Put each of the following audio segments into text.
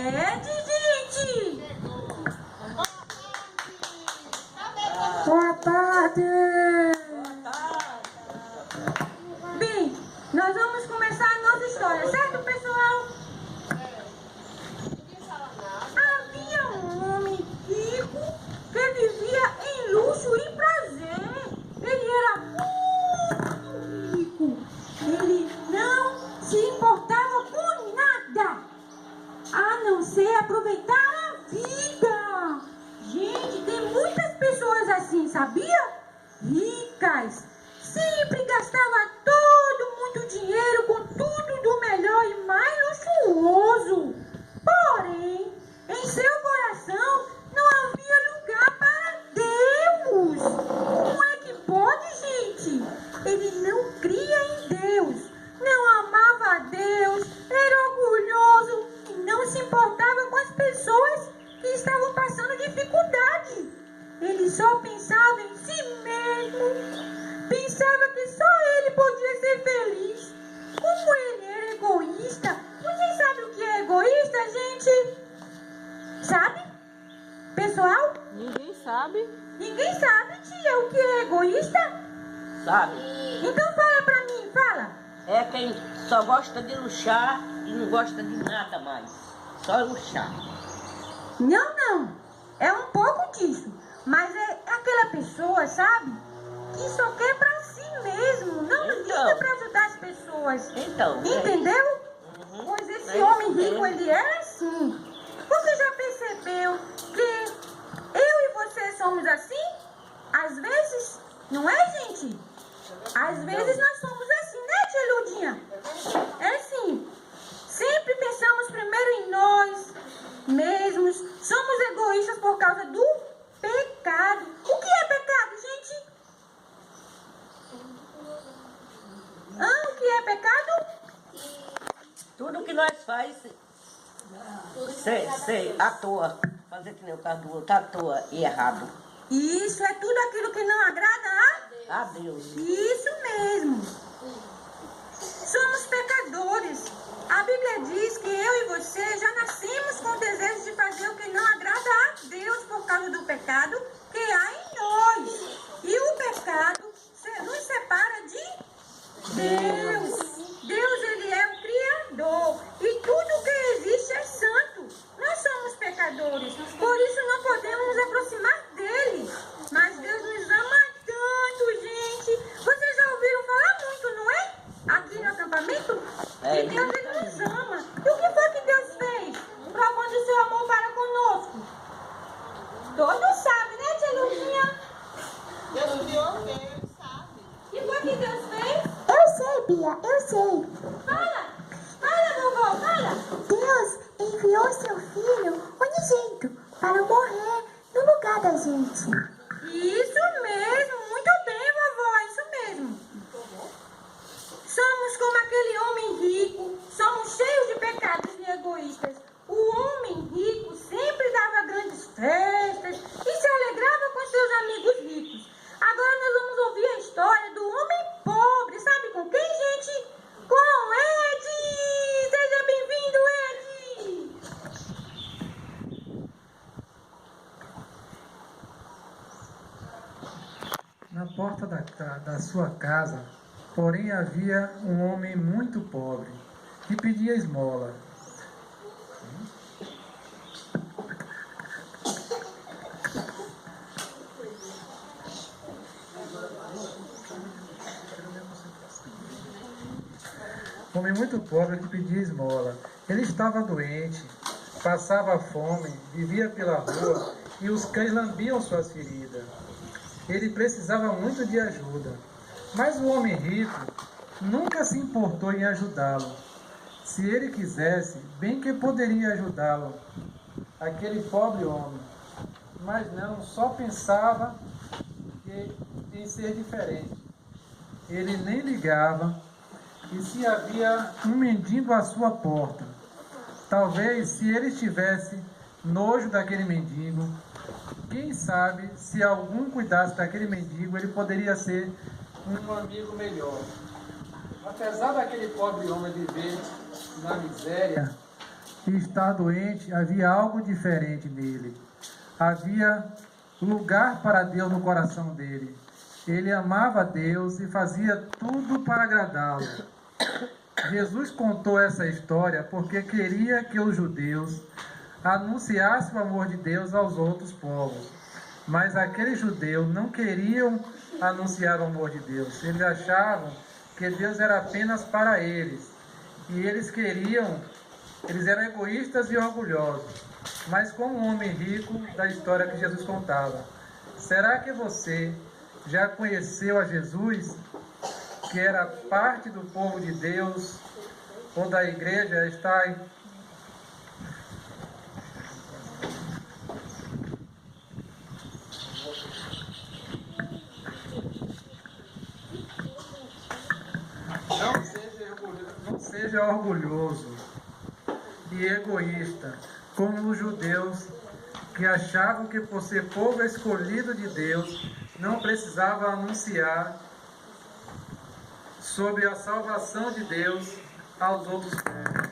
gente! Boa tarde! Bem, nós vamos começar a nossa história, certo, pessoal? Havia um homem rico que vivia em luxo e prazer. Ele era muito rico. Ele não se importava com nada, a não ser aproveitar a vida. Gente, tem muitas pessoas assim, sabia? Ricas. Sempre gastava todo muito dinheiro com tudo do melhor e mais luxuoso. Porém, em seu coração não havia lugar para Deus. Como é que pode, gente? Ele não cria em Deus, não amava a Deus, era orgulhoso e não se importava com as pessoas que estavam passando dificuldade. Ele só pensava em si mesmo. Pensava que só ele podia ser feliz. Como ele era egoísta. Vocês sabem o que é egoísta, gente? Sabe? Pessoal? Ninguém sabe. Ninguém sabe, tia, o que é egoísta? Sabe? Então fala pra mim, fala. É quem só gosta de luxar e não gosta de nada mais. Só luxar. Não. É um pouco disso. Mas é aquela pessoa, sabe? Que só quer pra si mesmo. Não liga pra ajudar as pessoas. Então. Entendeu? Uhum. Pois esse É homem isso rico, mesmo. ele era assim. Você já percebeu que eu e você somos assim? Às vezes, não é, gente? Às vezes nós somos assim, né, tia Ludinha? É assim. Sempre pensamos primeiro em nós mesmos. Somos egoístas por causa do pecado. O que é pecado, gente? O que é pecado? Tudo que nós faz ser à toa. Fazer que nem o caso do outro, à toa e errado. Isso é tudo aquilo que não agrada a... A Deus. Isso mesmo. Somos pecadores. A Bíblia diz que eu e você já nascemos com o desejo de fazer o que não agrada a Deus por causa do pecado que há em nós. E o pecado nos separa de Deus. Deus, ele é o Criador. E tudo que existe é santo. Nós somos pecadores. Por isso não podemos nos aproximar dele. Mas Deus nos ama tanto, gente. Vocês já ouviram falar muito, não é? Aqui no acampamento? É. Que Deus, ele nos ama. E o que foi que Deus fez? Provando o seu amor para conosco. Todos sabem, né, tia Lucinha? Deus viu alguém, ele sabe. O que foi que Deus fez? Eu sei, Bia, eu sei. Fala, vovó, fala. Deus enviou seu filho unigênito para morrer no lugar da gente. Isso mesmo, muito bem, vovó, isso mesmo. Somos como aquele homem rico, somos cheios de pecados e egoístas. O homem rico sempre dava grandes festas e se alegrava com seus amigos ricos. Agora nós vamos ouvir a história do homem pobre. Sabe com quem, gente? Com Ed! Seja bem-vindo, Ed! Na porta da sua casa, porém, havia um homem muito pobre que pedia esmola. Homem muito pobre que pedia esmola. Ele estava doente, passava fome, vivia pela rua e os cães lambiam suas feridas. Ele precisava muito de ajuda, mas o homem rico nunca se importou em ajudá-lo. Se ele quisesse, bem que poderia ajudá-lo, aquele pobre homem. Mas não, só pensava em ser diferente. Ele nem ligava. E se havia um mendigo à sua porta, talvez se ele tivesse nojo daquele mendigo, quem sabe se algum cuidasse daquele mendigo, ele poderia ser um amigo melhor. Apesar daquele pobre homem viver na miséria, de estar doente, havia algo diferente nele. Havia lugar para Deus no coração dele. Ele amava Deus e fazia tudo para agradá-lo. Jesus contou essa história porque queria que os judeus anunciassem o amor de Deus aos outros povos. Mas aqueles judeus não queriam anunciar o amor de Deus. Eles achavam que Deus era apenas para eles. E eles eram egoístas e orgulhosos. Mas como um homem rico da história que Jesus contava. Será que você já conheceu a Jesus, que era parte do povo de Deus ou da igreja? Não seja orgulhoso e egoísta, como os judeus que achavam que por ser povo escolhido de Deus, não precisava anunciar sobre a salvação de Deus aos outros povos.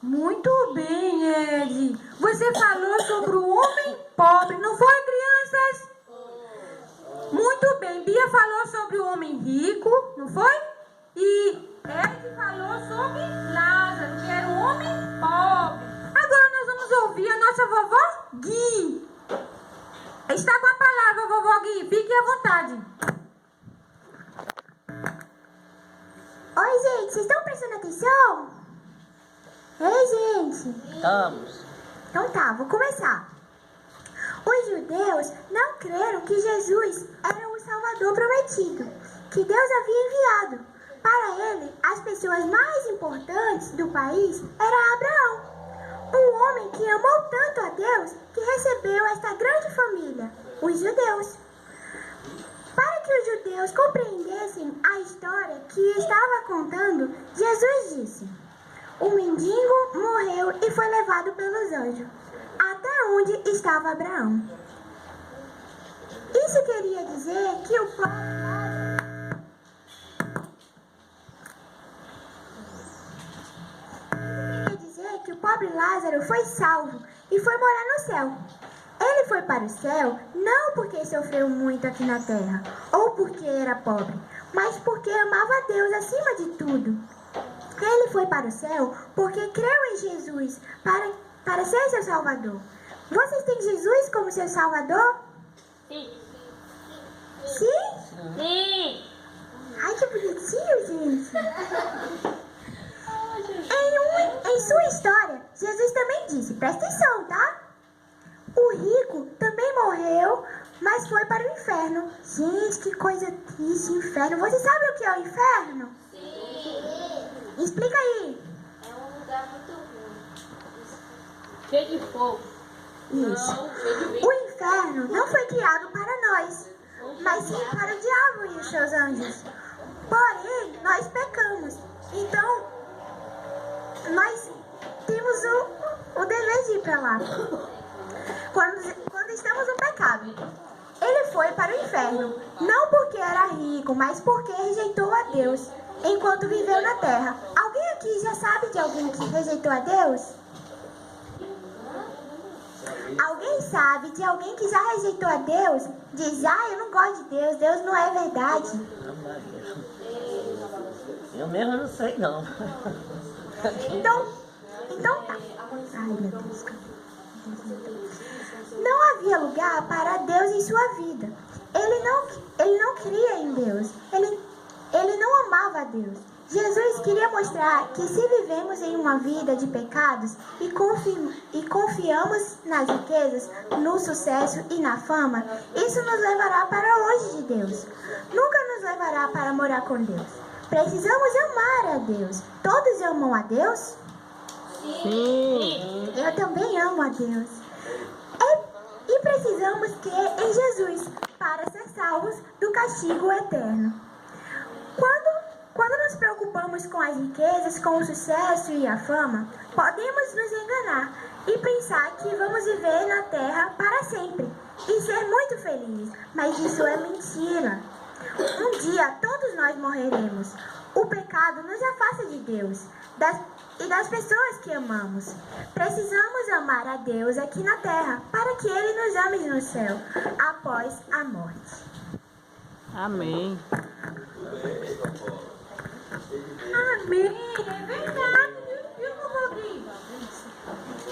Muito bem, Ed. Você falou sobre o homem pobre, não foi, crianças? Muito bem. Bia falou sobre o homem rico, não foi? E Ed falou sobre Lázaro, que era um homem pobre. Agora nós vamos ouvir a nossa vovó Gui. Está com a palavra, vovó Gui. Fique à vontade. Oi, gente, vocês estão prestando atenção? Ei, gente. Estamos. Então tá, vou começar. Os judeus não creram que Jesus era o Salvador prometido, que Deus havia enviado. Para ele, as pessoas mais importantes do país era Abraão, um homem que amou tanto a Deus que recebeu esta grande família, os judeus. Para que os judeus compreendessem a história que estava contando, Jesus disse: o mendigo morreu e foi levado pelos anjos até onde estava Abraão. Isso queria dizer que o pobre Lázaro foi salvo e foi morar no céu. Ele foi para o céu não porque sofreu muito aqui na terra ou porque era pobre, mas porque amava a Deus acima de tudo. Ele foi para o céu porque creu em Jesus para ser seu Salvador. Vocês têm Jesus como seu Salvador? Sim. Sim? Sim. Ai, que bonitinho, gente. Em sua história, Jesus também disse, presta atenção, tá? O rico também morreu, mas foi para o inferno. Gente, que coisa triste, inferno. Você sabe o que é o inferno? Sim. Explica aí. É um lugar muito ruim. Cheio de fogo. Isso. Não, cheio de O bicho. inferno não foi criado para nós, mas sim para o diabo e os seus anjos. Porém, nós pecamos. Então, nós temos o dever de ir para lá. Quando estamos no pecado. Ele foi para o inferno, não porque era rico, mas porque rejeitou a Deus enquanto viveu na terra. Alguém aqui já sabe de alguém que rejeitou a Deus? Alguém sabe de alguém que já rejeitou a Deus? Diz, eu não gosto de Deus, Deus não é verdade. Eu mesmo não sei, não. Então tá. Ai, meu Deus. Não havia lugar para Deus em sua vida. Ele não cria em Deus. Ele não amava a Deus. Jesus queria mostrar que se vivemos em uma vida de pecados e confiamos nas riquezas, no sucesso e na fama, isso nos levará para longe de Deus. Nunca nos levará para morar com Deus. Precisamos amar a Deus. Todos amam a Deus? Sim. Eu também amo a Deus. E precisamos crer em Jesus para ser salvos do castigo eterno. Quando nos preocupamos com as riquezas, com o sucesso e a fama, podemos nos enganar e pensar que vamos viver na terra para sempre e ser muito felizes. Mas isso é mentira. Um dia todos nós morreremos. O pecado nos afasta de Deus, e das pessoas que amamos. Precisamos amar a Deus aqui na terra para que Ele nos ame no céu após a morte. Amém. Amém, é verdade, viu, Rodrigo?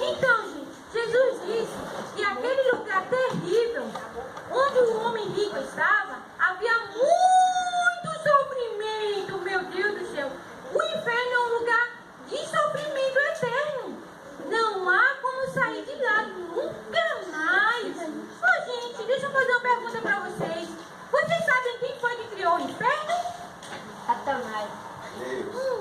Então, gente, Jesus disse que aquele lugar terrível, onde o homem rico estava, havia muito sofrimento, meu Deus do céu. O inferno é um lugar de sofrimento eterno. Não há como sair de lá, nunca mais. Ô, gente, deixa eu fazer uma pergunta pra vocês. Vocês sabem quem foi que criou o inferno? Satanás.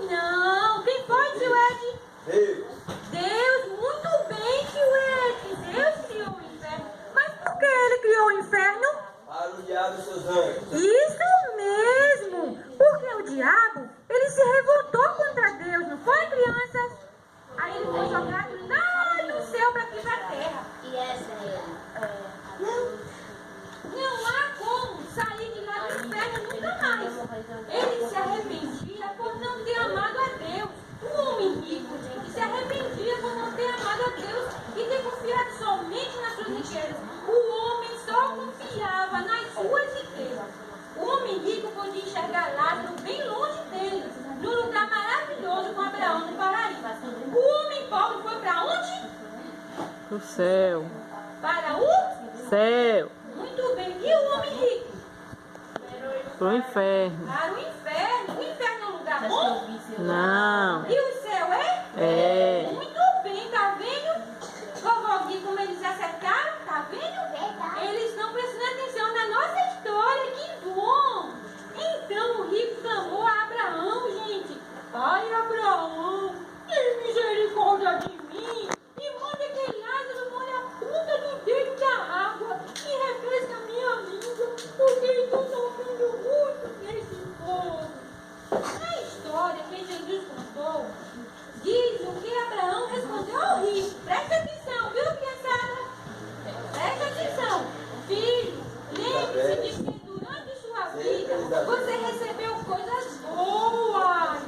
Não, quem foi, tio Ed? Deus, muito bem, tio Ed. Deus criou o inferno. Mas por que ele criou o inferno? Para o diabo e seus anjos. Isso mesmo. Porque o diabo, ele se revoltou contra Deus, não foi, crianças? Aí ele foi jogado lá no céu para aqui pra terra. E essa Não há como sair de lá do inferno nunca mais. Ele se arrependia por não ter amado a Deus. O homem rico, gente, se arrependia por não ter amado a Deus e ter confiado somente nas suas riquezas. O homem só confiava nas suas riquezas. O homem rico podia enxergar Lázaro bem longe dele, num lugar maravilhoso com Abraão no paraíso. O homem pobre foi para onde? O céu. Para o Céu. Muito bem. E o homem rico? Pro inferno. Para o inferno. O inferno é um lugar bom? Não. E o céu é? É. Muito bem, tá vendo? Vovó Gui, como eles acertaram, tá vendo? Eles estão prestando atenção na nossa história, que bom! Então o rico clamou a Abraão, gente. Ai, Abraão, tem misericórdia de mim e manda que Lázaro molhe a ponta do dedo da água e refresca a minha língua, porque estou sofrendo muito nesse fogo. Na história que Jesus contou, diz o que Abraão respondeu ao rico. Presta atenção, viu, criançada? Presta atenção. Filho, lembre-se de que durante sua vida você recebeu coisas boas.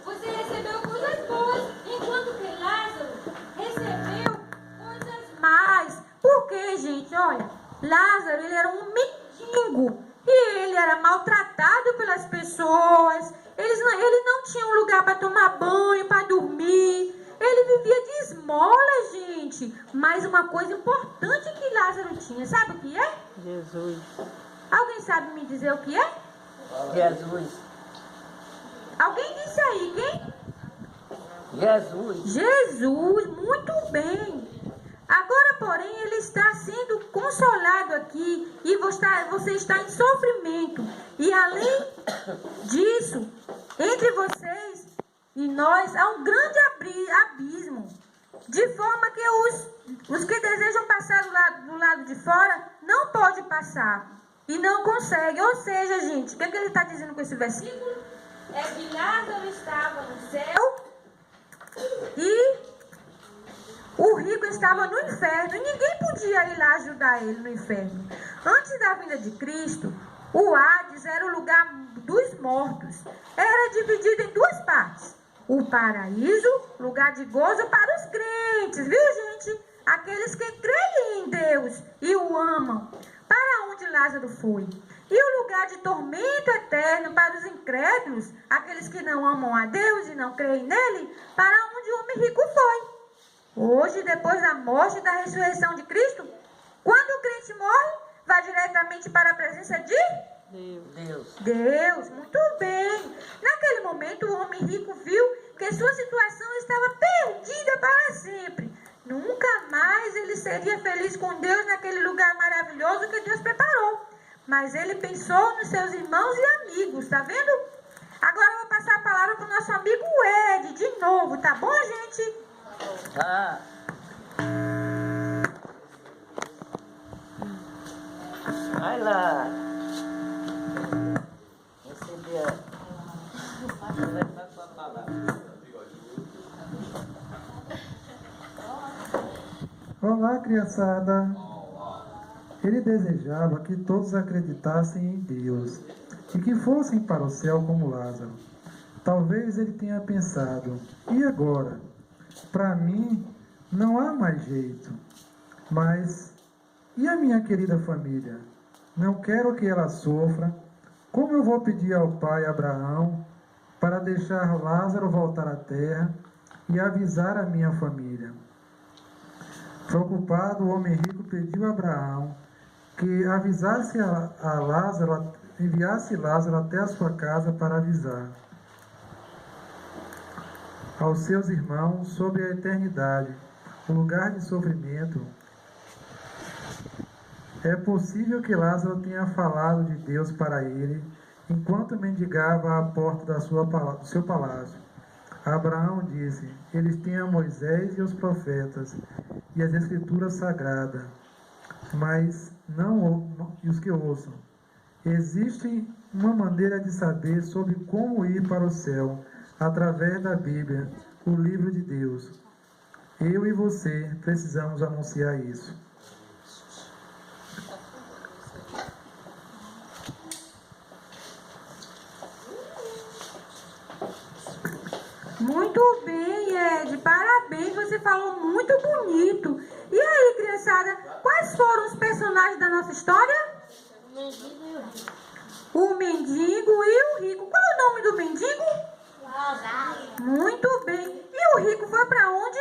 Você recebeu coisas boas, enquanto que Lázaro recebeu coisas más. Por quê, gente? Olha, Lázaro, ele era um mendigo. E ele era maltratado pelas pessoas. Ele não tinha um lugar para tomar banho, para dormir. Ele vivia de esmola, gente. Mas uma coisa importante que Lázaro tinha, sabe o que é? Jesus. Alguém sabe me dizer o que é? Jesus. Alguém disse aí, quem? Jesus. Jesus, muito bem. Agora, porém, ele está sendo consolado aqui e você está em sofrimento. E além disso, entre vocês e nós há um grande abismo. De forma que os que desejam passar do lado de fora não podem passar. E não conseguem. Ou seja, gente, o que ele está dizendo com esse versículo? É que Lázaro estava no céu e o rico estava no inferno e ninguém podia ir lá ajudar ele no inferno. Antes da vinda de Cristo, o Hades era o lugar dos mortos. Era dividido em duas partes. O paraíso, lugar de gozo para os crentes, viu, gente? Aqueles que creem em Deus e o amam. Para onde Lázaro foi? E o lugar de tormento eterno para os incrédulos, aqueles que não amam a Deus e não creem nele, para onde o homem rico foi. Hoje, depois da morte e da ressurreição de Cristo, quando o crente morre, vai diretamente para a presença de Deus. Muito bem. Naquele momento, o homem rico viu que sua situação estava perdida para sempre. Nunca mais ele seria feliz com Deus naquele lugar maravilhoso que Deus preparou. Mas ele pensou nos seus irmãos e amigos, tá vendo? Agora eu vou passar a palavra para o nosso amigo Ed, de novo, tá bom, gente? Tá. Vai lá. Receber. Vai para sua palavra. Olá, criançada. Ele desejava que todos acreditassem em Deus e que fossem para o céu como Lázaro. Talvez ele tenha pensado: e agora? Para mim não há mais jeito. Mas e a minha querida família? Não quero que ela sofra. Como eu vou pedir ao pai Abraão para deixar Lázaro voltar à terra e avisar a minha família? Preocupado, o homem rico pediu a Abraão que avisasse a Lázaro, enviasse Lázaro até a sua casa para avisar aos seus irmãos sobre a eternidade, o lugar de sofrimento. É possível que Lázaro tenha falado de Deus para ele enquanto mendigava à porta do seu palácio. Abraão disse: eles têm a Moisés e os profetas e as escrituras sagradas, mas não os que ouçam. Existe uma maneira de saber sobre como ir para o céu através da Bíblia, o livro de Deus. Eu e você precisamos anunciar isso. Muito bem, Ed. Parabéns, você falou muito bonito. E aí, criançada, quais foram os personagens da nossa história? O mendigo e o rico. Qual é o nome do mendigo? Muito bem. E o rico foi para onde?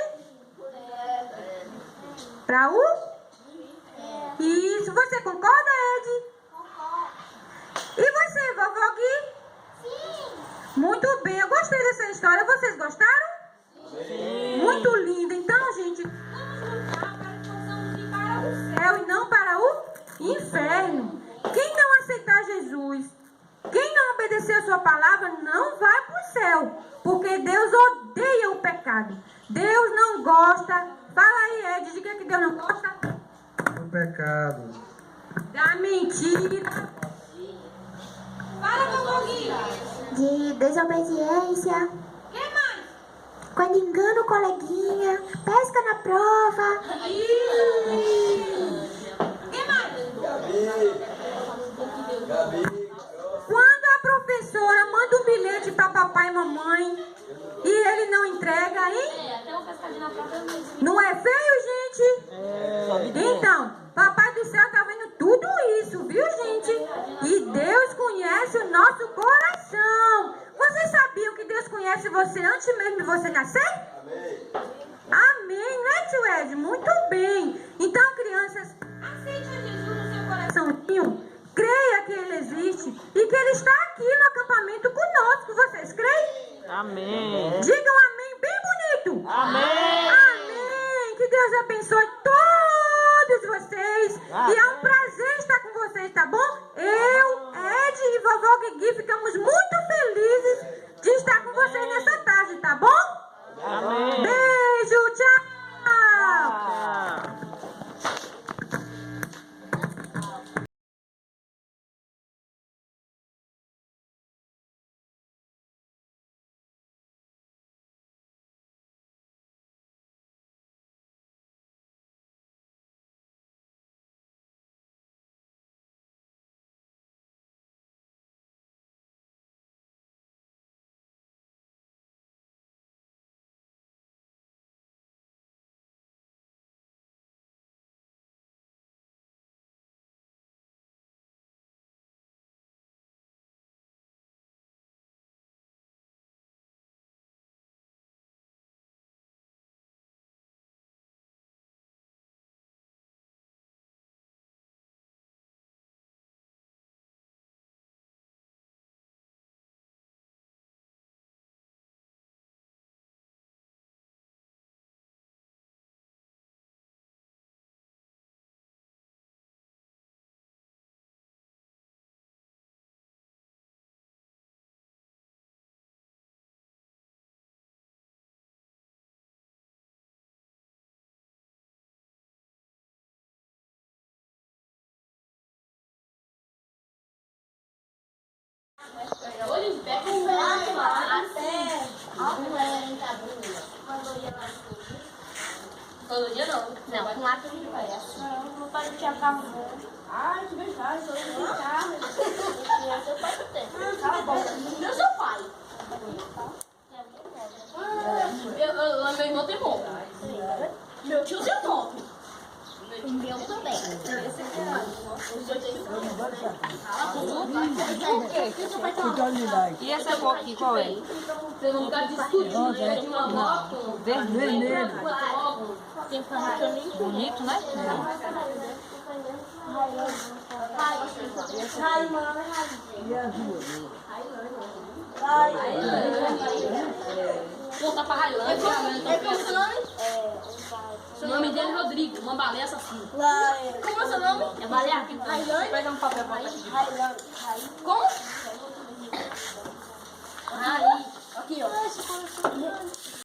Para o? Isso. Você concorda, Ed? E você, vovó Gui? Muito bem, eu gostei dessa história. Vocês gostaram? Sim. Muito linda. Então, gente, vamos lutar para que possamos ir para o céu e não para o inferno. Quem não aceitar Jesus, quem não obedecer a sua palavra, não vai para o céu. Porque Deus odeia o pecado. Deus não gosta. Fala aí, Ed, de que Deus não gosta? O pecado. Da mentira. Fala, vovó Gui. De desobediência, Quem mais? quando engana o coleguinha, pesca na prova. Quem mais? Gabi. Quando a professora manda um bilhete para papai e mamãe e ele não entrega, hein? Não é feio, gente? Então, papai do céu tá vendo tudo isso, viu, gente? E Deus conhece o nosso coração. Vocês sabiam que Deus conhece você antes mesmo de você nascer? Amém. Amém, né, tio Ed? Muito bem. Então, crianças, aceite Jesus no seu coraçãozinho. Creia que Ele existe e que Ele está aqui no acampamento conosco. Vocês creem? Amém. Digam amém bem bonito. Amém. Amém. Que Deus abençoe todos vocês. E é um prazer estar com vocês, tá bom? Eu, Ed e vovó Guigui ficamos muito felizes de estar com vocês nessa tarde, tá bom? Amém. Beijo, tchau. Ah. Todo dia não. Não, com lápis de pé. Não pode tirar carro. Ai, que verdade, eu não tenho carro. Seu pai não tem. Cala a boca. Meu seu pai. Meu irmão tem moto. Meu tio tem moto. O meu também. E essa cor aqui, qual é? Tem um lugar de estúdio, né? De uma moto. Vermelho. Tem carro que eu nem Bonito, né? Voltar pra Highlander. Como é seu nome? O nome dele é Rodrigo, uma baleia assassina. Como é seu nome? É baleia aqui. Pega um papel pra cá. Como? Aí. Aqui, ó.